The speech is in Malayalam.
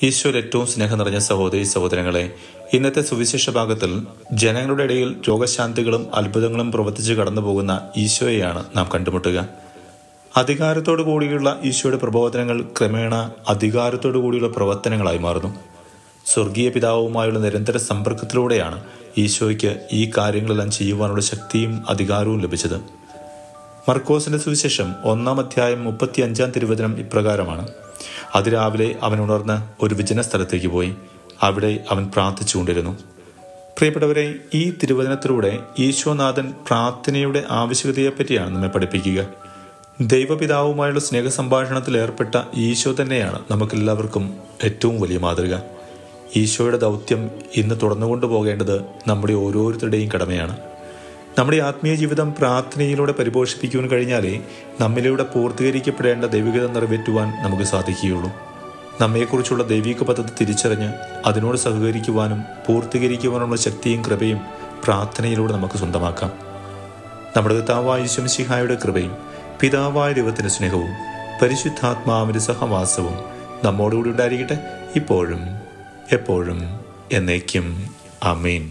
ഈശോയിൽ ഏറ്റവും സ്നേഹം നിറഞ്ഞ സഹോദരി സഹോദരങ്ങളെ, ഇന്നത്തെ സുവിശേഷ ഭാഗത്തിൽ ജനങ്ങളുടെ ഇടയിൽ രോഗശാന്തികളും അത്ഭുതങ്ങളും പ്രവർത്തിച്ച് കടന്നു പോകുന്ന ഈശോയെയാണ് നാം കണ്ടുമുട്ടുക. അധികാരത്തോടു കൂടിയുള്ള ഈശോയുടെ പ്രബോധനങ്ങൾ ക്രമേണ അധികാരത്തോടു കൂടിയുള്ള പ്രവർത്തനങ്ങളായി മാറുന്നു. സ്വർഗീയ പിതാവുമായുള്ള നിരന്തര സമ്പർക്കത്തിലൂടെയാണ് ഈശോയ്ക്ക് ഈ കാര്യങ്ങളെല്ലാം ചെയ്യുവാനുള്ള ശക്തിയും അധികാരവും ലഭിച്ചത്. മർക്കോസിന്റെ സുവിശേഷം 1-ാം അധ്യായം 35-ാം തിരുവചനം ഇപ്രകാരമാണ്: അതിരാവിലെ അവൻ ഉണർന്ന് ഒരു വിജന സ്ഥലത്തേക്ക് പോയി. അവിടെ അവൻ പ്രാർത്ഥിച്ചുകൊണ്ടിരുന്നു. പ്രിയപ്പെട്ടവരെ, ഈ തിരുവചനത്തിലൂടെ ഈശോനാഥൻ പ്രാർത്ഥനയുടെ ആവശ്യകതയെപ്പറ്റിയാണ് നമ്മെ പഠിപ്പിക്കുക. ദൈവപിതാവുമായുള്ള സ്നേഹ സംഭാഷണത്തിൽ ഏർപ്പെട്ട ഈശോ തന്നെയാണ് നമുക്കെല്ലാവർക്കും ഏറ്റവും വലിയ മാതൃക. ഈശോയുടെ ദൗത്യം ഇന്ന് തുടർന്നുകൊണ്ടു പോകേണ്ടത് നമ്മുടെ ഓരോരുത്തരുടെയും കടമയാണ്. നമ്മുടെ ആത്മീയ ജീവിതം പ്രാർത്ഥനയിലൂടെ പരിപോഷിപ്പിക്കുവാൻ കഴിഞ്ഞാലേ നമ്മിലൂടെ പൂർത്തീകരിക്കപ്പെടേണ്ട ദൈവികത നിറവേറ്റുവാൻ നമുക്ക് സാധിക്കുകയുള്ളൂ. നമ്മെക്കുറിച്ചുള്ള ദൈവിക പദ്ധതി തിരിച്ചറിഞ്ഞ് അതിനോട് സഹകരിക്കുവാനും പൂർത്തീകരിക്കുവാനുള്ള ശക്തിയും കൃപയും പ്രാർത്ഥനയിലൂടെ നമുക്ക് സ്വന്തമാക്കാം. നമ്മുടെ കർത്താവായ യേശു മിശിഹായുടെ കൃപയും പിതാവായ ദൈവത്തിന്റെ സ്നേഹവും പരിശുദ്ധാത്മാവിന്റെ സഹവാസവും നമ്മോടുകൂടി ഉണ്ടായിരിക്കട്ടെ, ഇപ്പോഴും എപ്പോഴും എന്നേക്കും. ആമേൻ.